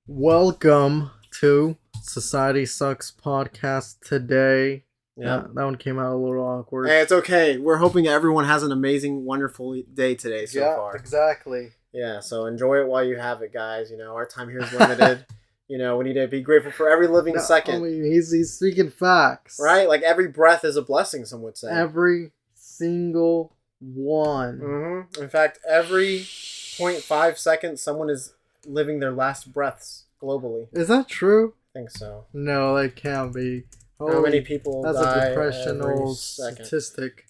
Welcome to Society Sucks podcast today. Yeah, that one came out a little awkward. hey, it's okay. We're hoping everyone has an amazing, wonderful day today so yeah, far. exactly. Yeah, so enjoy it while you have it, guys. You know, our time here is limited. We need to be grateful for every living second. I mean, he's speaking facts. Right? Like every breath is a blessing, some would say. Every single one. Mm-hmm. In fact, every 0.5 seconds, someone is living their last breaths globally. Is that true? I think so. No, that can't be. How many people that's die a depressional every second? statistic.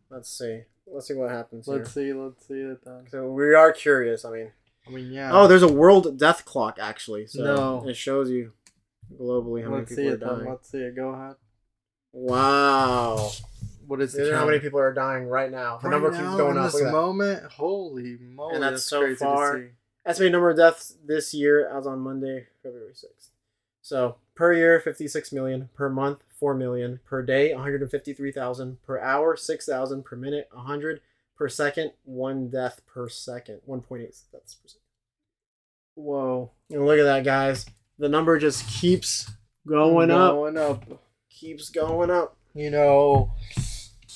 Let's see what happens Let's here. see it then. So we are curious. I mean, yeah. Oh, there's a world death clock actually. So No. it shows you globally how many people are dying. Let's see it. Go ahead. Wow. What is it? How many people are dying right now? The number keeps going up. In this moment, holy moly! And that's so crazy far. to see. Estimated number of deaths this year as on Monday, February 6th. So per year, 56 million. Per month, 4 million. Per day, 153,000. Per hour, 6,000. Per minute, 100. Per second, 1 death per second. 1.8 deaths per second. Whoa. And look at that, guys. The number just keeps going up. Keeps going up. You know,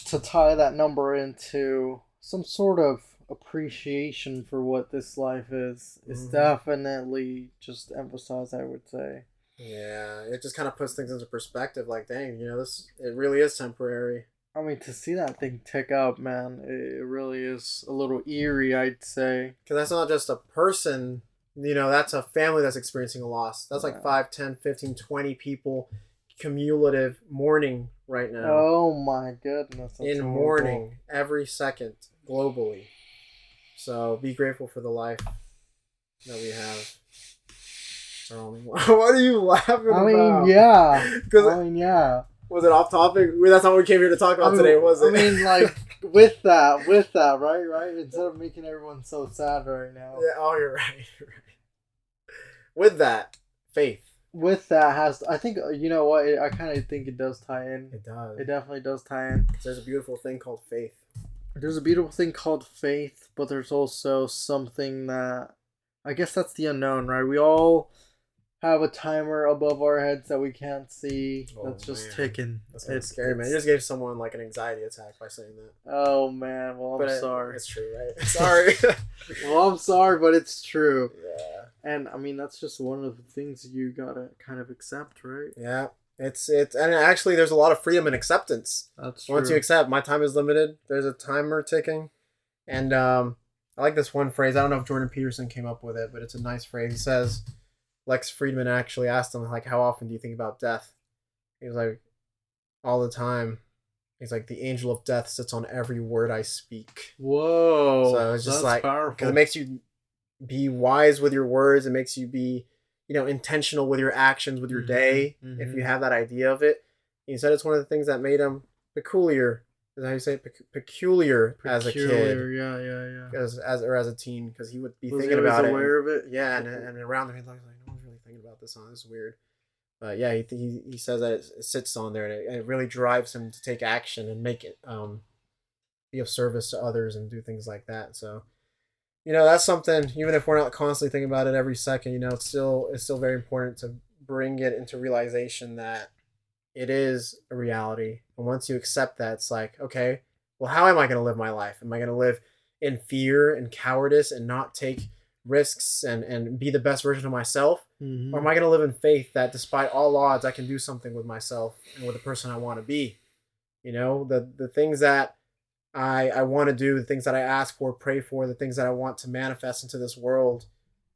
to tie that number into some sort of appreciation for what this life is definitely just emphasized, I would say. Yeah, it just kind of puts things into perspective. Like, dang, it really is temporary. I mean, to see that thing tick up, man, it really is a little eerie, I'd say. Because that's not just a person, that's a family that's experiencing a loss. That's like 5, 10, 15, 20 people cumulative mourning right now. Oh my goodness. In mourning every second globally. So be grateful for the life that we have. What are you laughing about? Yeah. Was it off topic? That's not what we came here to talk about today, was it? I mean, like, with that, right? Instead of making everyone so sad right now. Yeah, you're right. With that, faith. With that I think, you know what, I kind of think it does tie in. It does. It definitely does tie in. There's a beautiful thing called faith. There's a beautiful thing called faith, but there's also something that, I guess that's the unknown, right? We all have a timer above our heads that we can't see that's just ticking. That's kind of scary, man. You just gave someone like an anxiety attack by saying that. Oh, man. Well, I'm sorry. It's true, right? Sorry. Well, I'm sorry, but it's true. Yeah. And, I mean, that's just one of the things you gotta kind of accept, right? Yeah. And actually there's a lot of freedom and acceptance. That's true. Once you accept, my time is limited. There's a timer ticking. And I like this one phrase. I don't know if Jordan Peterson came up with it, but it's a nice phrase. He says, Lex Friedman actually asked him, like, how often do you think about death? He was like, all the time. He's like, the angel of death sits on every word I speak. Whoa. So it's just like, powerful. because it makes you be wise with your words. It makes you be, intentional with your actions, with your day. Mm-hmm. If you have that idea of it. He said it's one of the things that made him peculiar. Is that how you say it? Peculiar as a kid. Yeah. As a teen, because he would be thinking about it. Aware of it. Yeah, and around him, he's like, no one's really thinking about this. This is weird. But yeah, he says that it sits on there, and it really drives him to take action and make it be of service to others and do things like that. So, that's something. Even if we're not constantly thinking about it every second, it's still very important to bring it into realization that it is a reality. And once you accept that, it's like, okay, well, how am I going to live my life? Am I going to live in fear and cowardice and not take risks and be the best version of myself? Mm-hmm. Or am I going to live in faith that despite all odds, I can do something with myself and with the person I want to be? The things that I want to do, the things that I ask for, pray for, the things that I want to manifest into this world,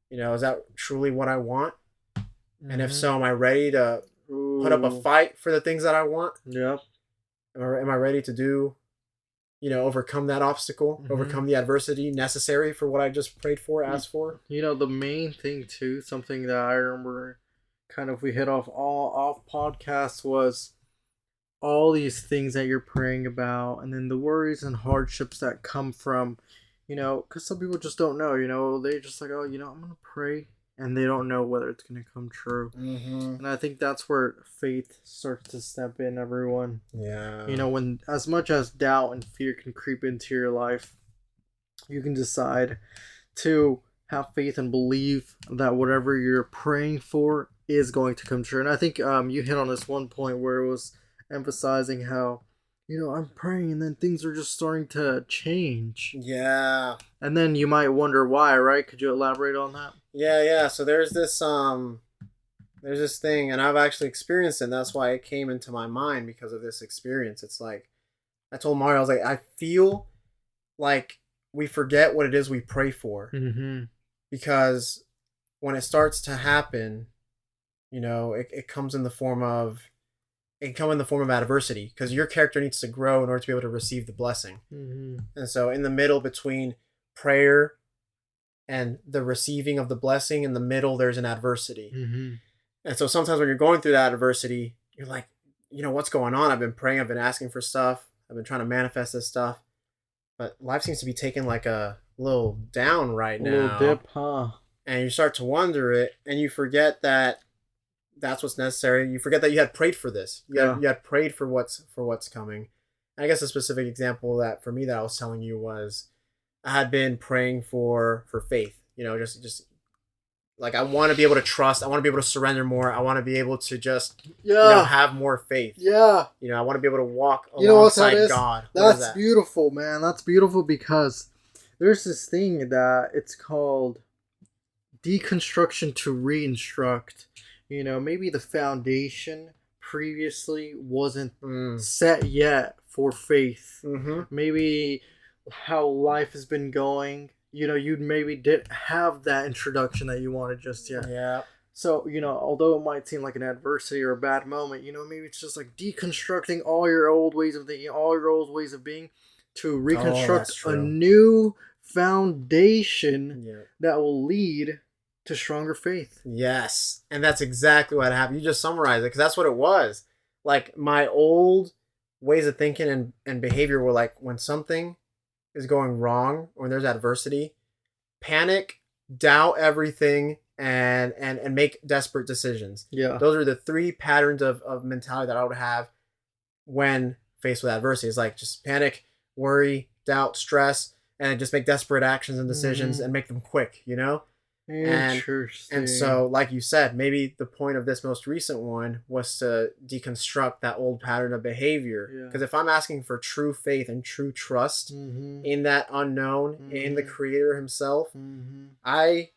is that truly what I want? Mm-hmm. And if so, am I ready to put up a fight for the things that I want? Yep. Am I ready to do, overcome that obstacle, overcome the adversity necessary for what I just prayed for, asked for? The main thing too, something that I remember kind of we hit off podcasts was all these things that you're praying about, and then the worries and hardships that come from, because some people just don't know, they just like, oh, I'm going to pray. And they don't know whether it's going to come true. Mm-hmm. And I think that's where faith starts to step in, everyone. Yeah. When as much as doubt and fear can creep into your life, you can decide to have faith and believe that whatever you're praying for is going to come true. And I think you hit on this one point where it was emphasizing how, I'm praying and then things are just starting to change. Yeah. And then you might wonder why, right? Could you elaborate on that? Yeah. So there's this thing, and I've actually experienced it, and that's why it came into my mind because of this experience. It's like I told Mario, I was like, I feel like we forget what it is we pray for. Mm-hmm. Because when it starts to happen, it comes in the form of adversity, because your character needs to grow in order to be able to receive the blessing. Mm-hmm. And so in the middle between prayer and the receiving of the blessing, in the middle there's an adversity. Mm-hmm. And so sometimes when you're going through that adversity, you're like, what's going on? I've been praying, I've been asking for stuff, I've been trying to manifest this stuff, but life seems to be taking like a little down right now. A little dip, huh? And you start to wonder it, and you forget that that's what's necessary. You forget that you had prayed for this. You had prayed for what's coming. And I guess a specific example that for me that I was telling you was I had been praying for faith. Just like I want to be able to trust. I want to be able to surrender more. I want to be able to just have more faith. Yeah. I want to be able to walk alongside God. That's beautiful, man. That's beautiful because there's this thing that it's called deconstruction to reconstruct. Maybe the foundation previously wasn't set yet for faith. Mm-hmm. Maybe how life has been going, you maybe didn't have that introduction that you wanted just yet. Yeah. So, although it might seem like an adversity or a bad moment, maybe it's just like deconstructing all your old ways of thinking, all your old ways of being to reconstruct a new foundation that will lead to stronger faith. Yes. And that's exactly what happened. You just summarized it, because that's what it was. Like my old ways of thinking and behavior were like, when something is going wrong or when there's adversity, panic, doubt everything, and make desperate decisions. Yeah. Those are the three patterns of mentality that I would have when faced with adversity. It's like just panic, worry, doubt, stress, and just make desperate actions and decisions and make them quick, And so, like you said, maybe the point of this most recent one was to deconstruct that old pattern of behavior. Because if I'm asking for true faith and true trust in that unknown, in the Creator Himself, I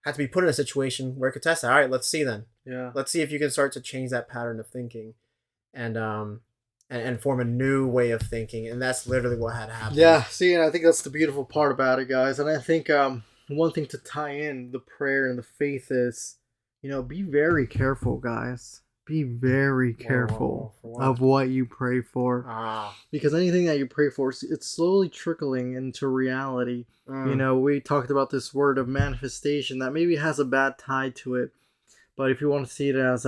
have to be put in a situation where I could test that. All right, let's see then. Yeah. Let's see if you can start to change that pattern of thinking, and form a new way of thinking. And that's literally what had happened. Yeah. See, and I think that's the beautiful part about it, guys. And I think one thing to tie in the prayer and the faith is, be very careful, guys. Be very careful of what you pray for. Because anything that you pray for, it's slowly trickling into reality. We talked about this word of manifestation that maybe has a bad tie to it. But if you want to see it as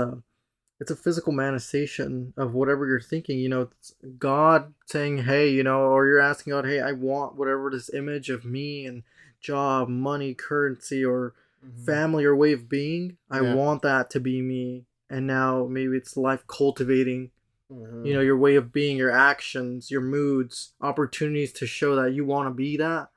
it's a physical manifestation of whatever you're thinking. It's God saying, hey, or you're asking God, hey, I want whatever this image of me and job, money, currency, or family or way of being. I want that to be me. And now maybe it's life cultivating, your way of being, your actions, your moods, opportunities to show that you want to be that,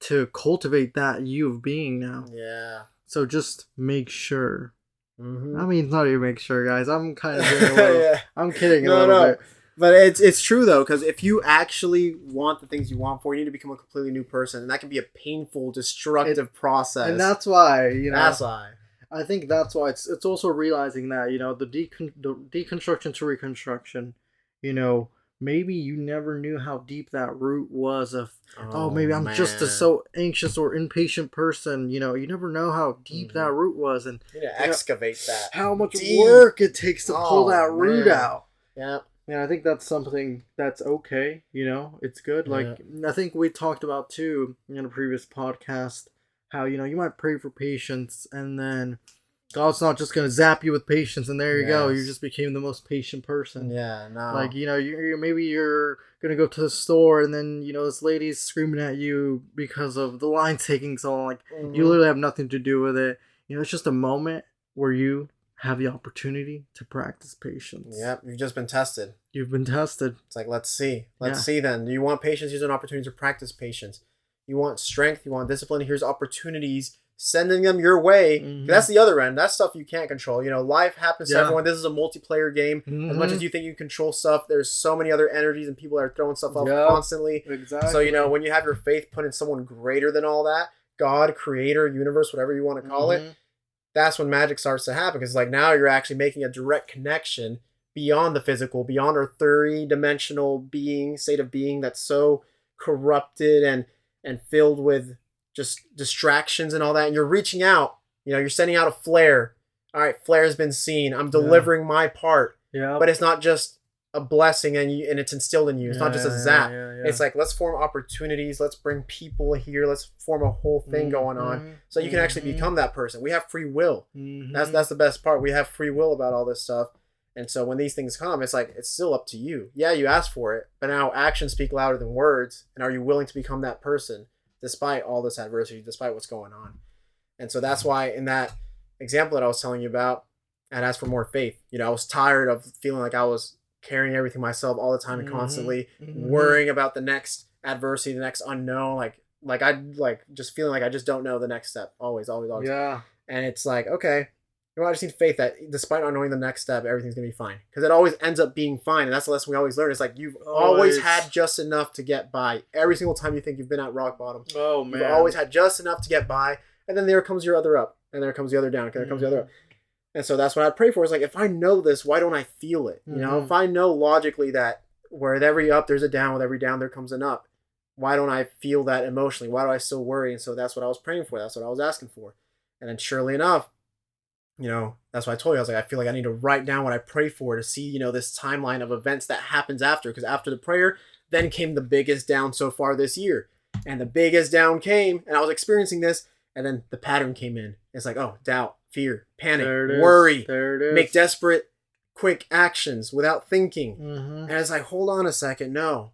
to cultivate that you of being now. Yeah. So just make sure. I mean, not even make sure, guys. I'm kind of doing a little, I'm kidding a little bit. But it's true, though, because if you actually want the things you want for, you need to become a completely new person. And that can be a painful, destructive process. And that's why, That's why. I think that's why it's also realizing that, the deconstruction to reconstruction, maybe you never knew how deep that root was of, maybe I'm just a so anxious or impatient person. You never know how deep that root was. And you need to excavate that. How much work it takes to pull that root out. Yeah. Yeah, I think that's something that's okay. It's good. Like, I think we talked about too in a previous podcast how, you might pray for patience and then God's not just going to zap you with patience and there you go. You just became the most patient person. Yeah, no. Like, maybe you're going to go to the store and then, this lady's screaming at you because of the line taking so long. Like, you literally have nothing to do with it. It's just a moment where you have the opportunity to practice patience. Yep, you've just been tested. You've been tested. It's like, let's see. Let's see then. Do you want patience? Here's an opportunity to practice patience. You want strength? You want discipline? Here's opportunities sending them your way. Mhm. That's the other end. That's stuff you can't control. You know, life happens to Yeah. everyone. This is a multiplayer game. As much Mhm. as you think you control stuff, there's so many other energies and people that are throwing stuff off Yep. constantly. Exactly. So, you know, when you have your faith put in someone greater than all that, God, creator, universe, whatever you want to call it, that's when magic starts to happen. Because like now you're actually making a direct connection beyond the physical, beyond our three-dimensional being, state of being that's so corrupted and filled with just distractions and all that. And you're reaching out, you know, you're sending out a flare. All right, flare has been seen. I'm delivering my part. Yeah. But it's not just a blessing and it's instilled in you. It's not just a zap. It's like, let's form opportunities. Let's bring people here. Let's form a whole thing going on so you can actually become that person. We have free will. That's the best part. We have free will about all this stuff. And so when these things come, it's like, it's still up to you. Yeah, you asked for it, but now actions speak louder than words. And are you willing to become that person despite all this adversity, despite what's going on? And so that's why in that example that I was telling you about, I'd ask for more faith. You know, I was tired of feeling like I was carrying everything myself all the time and constantly worrying about the next adversity, the next unknown. Like I just feeling like I just don't know the next step. Always. Yeah. And it's like, okay, you know, I just need faith that despite not knowing the next step, everything's gonna be fine. Because it always ends up being fine, and that's the lesson we always learn. It's like you've always had just enough to get by. Every single time you think you've been at rock bottom, oh man, you've always had just enough to get by, and then there comes your other up, and there comes the other down, and there comes the other up. And so that's what I pray for. Is like, if I know this, why don't I feel it? You know, if I know logically that with every up there's a down, with every down there comes an up, why don't I feel that emotionally? Why do I still worry? And so that's what I was praying for. That's what I was asking for. And then surely enough, you know, that's what I told you. I was like, I feel like I need to write down what I pray for to see, you know, this timeline of events that happens after. Because after the prayer, then came the biggest down so far this year. And the biggest down came, and I was experiencing this, and then the pattern came in. It's like, oh, doubt, fear, panic, worry, make desperate, quick actions without thinking. And it's like, hold on a second, no.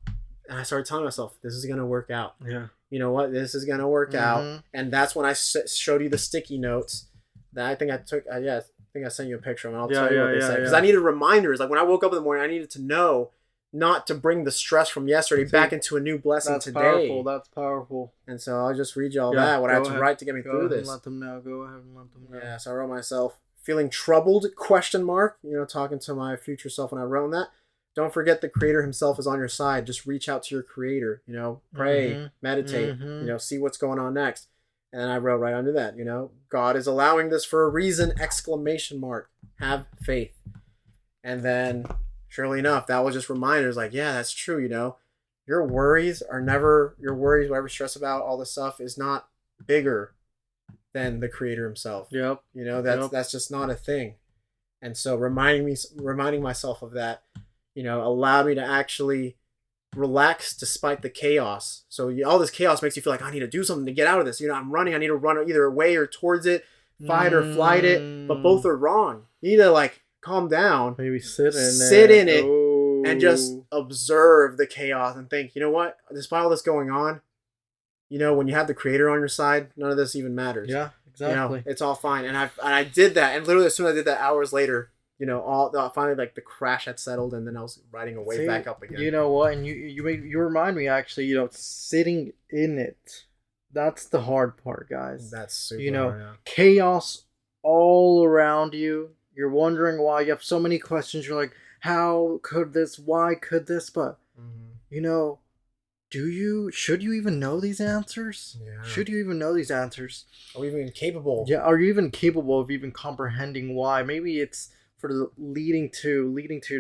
And I started telling myself, this is going to work out. Yeah. You know what? This is going to work out. And that's when I showed you the sticky notes that I think I took. I think I sent you a picture of them. I'll tell you what they say. Because I needed reminders. Like when I woke up in the morning, I needed to know not to bring the stress from yesterday back into a new blessing today. That's powerful. And so I'll just read you all that, what I had to write to get me through this. Let them know. Go ahead and let them know. Yeah, so I wrote myself, feeling troubled, ? You know, talking to my future self when I wrote that. Don't forget the creator himself is on your side. Just reach out to your creator, you know, pray, meditate, you know, see what's going on next. And then I wrote right under that, you know, God is allowing this for a reason, ! Have faith. And then, surely enough, that was just reminders like, yeah, that's true, you know. Your worries, whatever you stress about, all this stuff is not bigger than the creator himself. Yep. You know, that's just not a thing. And so reminding myself of that, you know, allowed me to actually relax despite the chaos. So all this chaos makes you feel like I need to do something to get out of this. You know, I'm running. I need to run either away or towards it, fight or flight it. But both are wrong. You need to like calm down. Maybe sit in it and just observe the chaos and think, you know what? Despite all this going on, you know, when you have the creator on your side, none of this even matters. Yeah, exactly. You know, it's all fine. And I did that. And literally as soon as I did that, hours later, you know, finally like the crash had settled, and then I was riding a wave back up again. You know what? And you remind me actually, you know, sitting in it. That's the hard part, guys. That's super. You know, hard, yeah. Chaos all around you. You're wondering why. You have so many questions. You're like, how could this? Why could this? But you know, should you even know these answers? Yeah. Should you even know these answers? Are we even capable? Yeah. Are you even capable of even comprehending why? Maybe it's for the leading to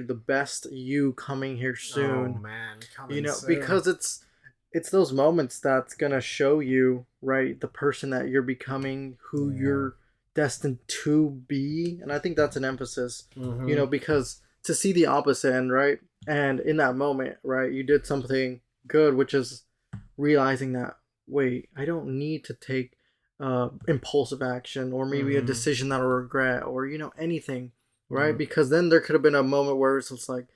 the best you coming here soon. Oh man, you know, because it's those moments that's gonna show you, right, the person that you're becoming, who you're destined to be. And I think that's an emphasis, you know, because to see the opposite end, right, and in that moment, right, you did something good, which is realizing that, wait, I don't need to take impulsive action, or maybe a decision that I'll regret, or, you know, anything. Right, because then there could have been a moment where it's just like,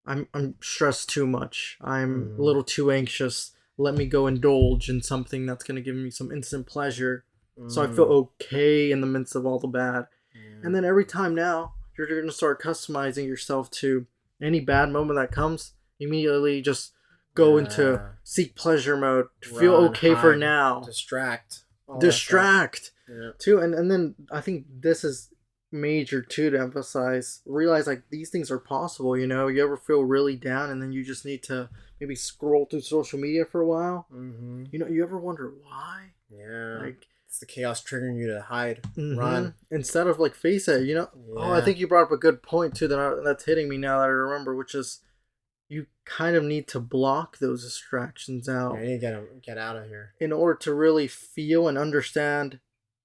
I'm stressed too much. I'm a little too anxious. Let me go indulge in something that's gonna give me some instant pleasure, so I feel okay in the midst of all the bad. And then every time now, you're gonna start customizing yourself to any bad moment that comes. Immediately, just go into seek pleasure mode. Feel okay for now. Distract. Yeah. too. And then I think this is major too to emphasize, realize like these things are possible. You know, you ever feel really down and then you just need to maybe scroll through social media for a while. Mm-hmm. You know, you ever wonder why? Yeah. Like, it's the chaos triggering you to hide, mm-hmm. run. Instead of like face it, you know. Yeah. Oh, I think you brought up a good point too that's hitting me now that I remember, which is you kind of need to block those distractions out. Yeah, you need to get out of here. In order to really feel and understand,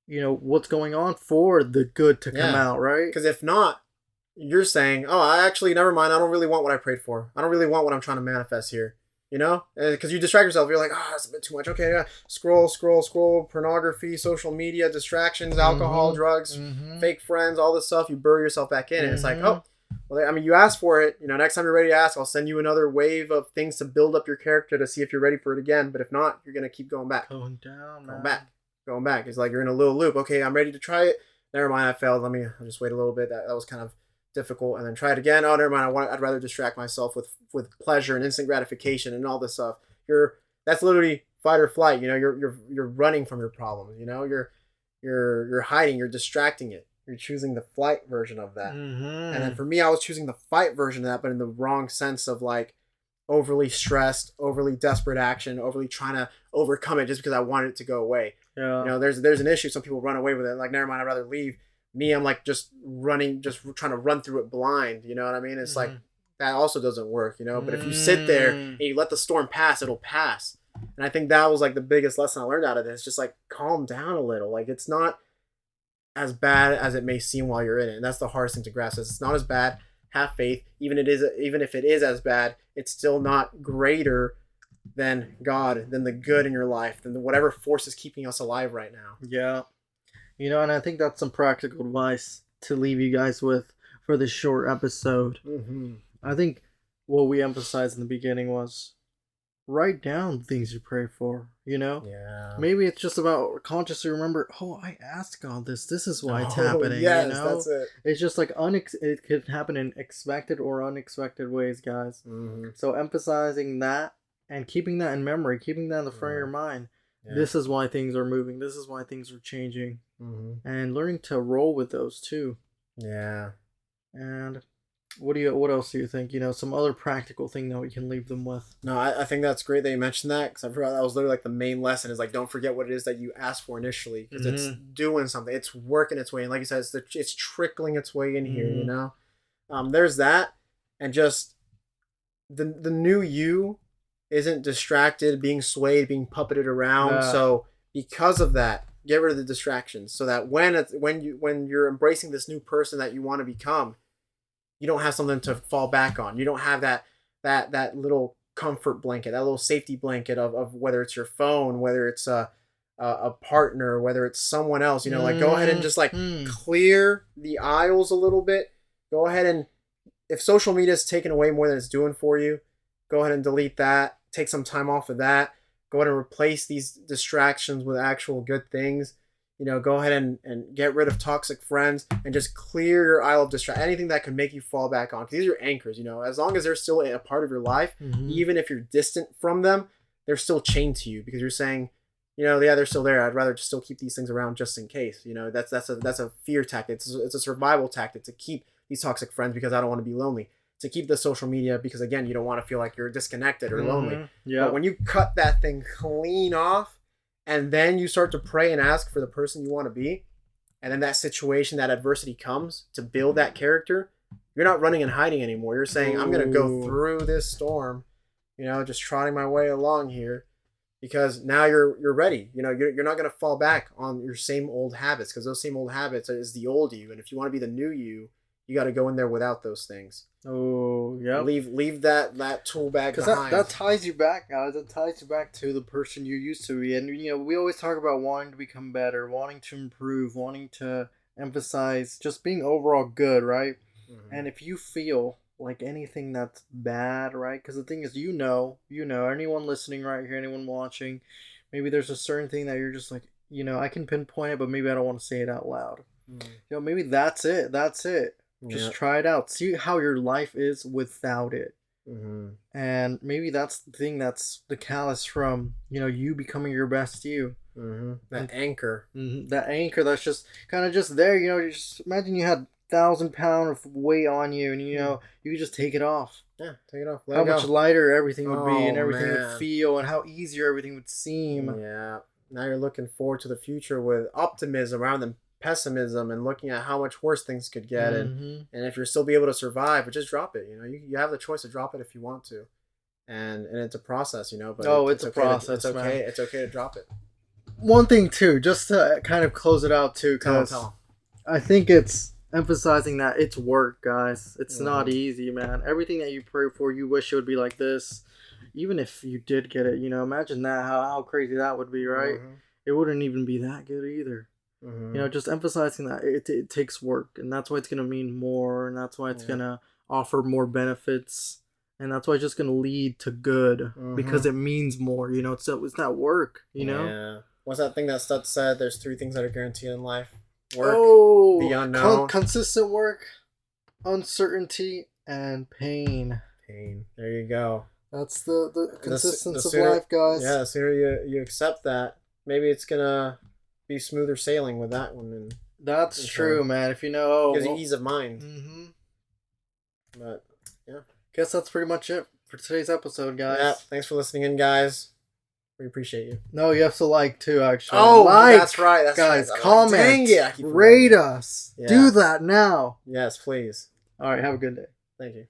you know, what's going on for the good to come out, right? Because if not, you're saying, oh, I actually, never mind. I don't really want what I prayed for. I don't really want what I'm trying to manifest here. You know? Because you distract yourself. You're like, oh, it's a bit too much. Okay, yeah. Scroll. Pornography, social media, distractions, alcohol, drugs, fake friends, all this stuff. You bury yourself back in. And it's like, oh, well, I mean, you asked for it. You know, next time you're ready to ask, I'll send you another wave of things to build up your character to see if you're ready for it again. But if not, you're going to keep going back. Going down, man. Going back. It's like you're in a little loop. Okay, I'm ready to try it. Never mind, I failed. I'll just wait a little bit. That was kind of difficult. And then try it again. Oh, never mind. I'd rather distract myself with pleasure and instant gratification and all this stuff. That's literally fight or flight. You know, you're running from your problems. You know, you're hiding. You're distracting it. You're choosing the flight version of that. And then for me, I was choosing the fight version of that, but in the wrong sense of like overly stressed, overly desperate action, overly trying to overcome it just because I wanted it to go away. Yeah. You know, there's an issue. Some people run away with it. Like, never mind, I'd rather leave. Me, I'm like just running, just trying to run through it blind. You know what I mean? It's like that also doesn't work. You know, but if you sit there and you let the storm pass, it'll pass. And I think that was like the biggest lesson I learned out of this. Just like calm down a little. Like it's not as bad as it may seem while you're in it. And that's the hardest thing to grasp. Is it's not as bad. Have faith. Even if it is as bad, it's still not greater than God, than the good in your life, than whatever force is keeping us alive right now. Yeah. You know, and I think that's some practical advice to leave you guys with for this short episode. I think what we emphasized in the beginning was write down things you pray for, you know? Yeah. Maybe it's just about consciously remember, oh, I asked God this. This is why it's happening, yes, you know? that's it. It's just like it could happen in expected or unexpected ways, guys. So emphasizing that and keeping that in memory, keeping that in the front of your mind. Yeah. This is why things are moving. This is why things are changing. And learning to roll with those too. Yeah. And what else do you think? You know, some other practical thing that we can leave them with. No, I think that's great that you mentioned that, because I forgot that was literally like the main lesson is like, don't forget what it is that you asked for initially, because it's doing something. It's working its way. And like you said, it's trickling its way in here, you know? There's that. And just the new you isn't distracted, being swayed, being puppeted around. So because of that, get rid of the distractions, so that when you're embracing this new person that you want to become, you don't have something to fall back on. You don't have that little comfort blanket, that little safety blanket of whether it's your phone, whether it's a partner, whether it's someone else. You know, like go ahead and just like clear the aisles a little bit. Go ahead and, if social media is taking away more than it's doing for you, go ahead and delete that. Take some time off of that. Go ahead and replace these distractions with actual good things. You know, go ahead and get rid of toxic friends and just clear your aisle of distraction. Anything that could make you fall back on. Because these are anchors, you know. As long as they're still a part of your life, even if you're distant from them, they're still chained to you, because you're saying, you know, yeah, they're still there. I'd rather just still keep these things around just in case. You know, that's a fear tactic. It's a survival tactic to keep these toxic friends, because I don't want to be lonely. To keep the social media, because again, you don't want to feel like you're disconnected or lonely. But when you cut that thing clean off, and then you start to pray and ask for the person you want to be, and then that situation, that adversity comes to build that character, you're not running and hiding anymore. You're saying, I'm going to go through this storm, you know, just trotting my way along here, because now you're ready. You know, you're not going to fall back on your same old habits, because those same old habits is the old you. And if you want to be the new you, you got to go in there without those things. Oh, yeah. Leave that tool bag behind. That ties you back, guys. That ties you back to the person you used to be. And, you know, we always talk about wanting to become better, wanting to improve, wanting to emphasize just being overall good, right? And if you feel like anything that's bad, right? Because the thing is, you know, anyone listening right here, anyone watching, maybe there's a certain thing that you're just like, you know, I can pinpoint it, but maybe I don't want to say it out loud. You know, maybe that's it. Just try it out. See how your life is without it. And maybe that's the thing, that's the callus from, you know, you becoming your best you. That anchor. That anchor that's just kind of just there. You just imagine you had 1,000 pound of weight on you, and you could just take it off. Yeah, take it off. How much lighter everything would be, and Oh, everything would man. feel, and how easier everything would seem. Yeah. Now you're looking forward to the future with optimism rather than pessimism, and looking at how much worse things could get, and if you're still be able to survive, but just drop it. You have the choice to drop it if you want to, and it's a process, but It's a okay process, it's okay. man. It's okay to drop it. One thing too, just to kind of close it out too, Tell because 'em. I think it's emphasizing that it's work, guys. It's not easy, man. Everything that you pray for, you wish it would be like this. Even if you did get it, imagine that, how crazy that would be, right? It wouldn't even be that good either. Just emphasizing that it takes work, and that's why it's going to mean more, and that's why it's going to offer more benefits, and that's why it's just going to lead to good, because it means more. It's not work, Yeah. What's that thing that Stutz said? There's 3 things that are guaranteed in life. Work, the unknown. Consistent work, uncertainty, and pain. There you go. That's the consistency of sooner, life, guys. Yeah, the sooner you accept that, maybe it's gonna be smoother sailing with that one. And that's true, man. If gives you ease of mind. But yeah, guess that's pretty much it for today's episode, guys. Yeah, thanks for listening in, guys. We appreciate you. No, you have to like too, actually. Oh, like, that's right. Guys, right. Comment, Dang it, rate us. Yeah. Do that now. Yes, please. All right, have a good day. Thank you.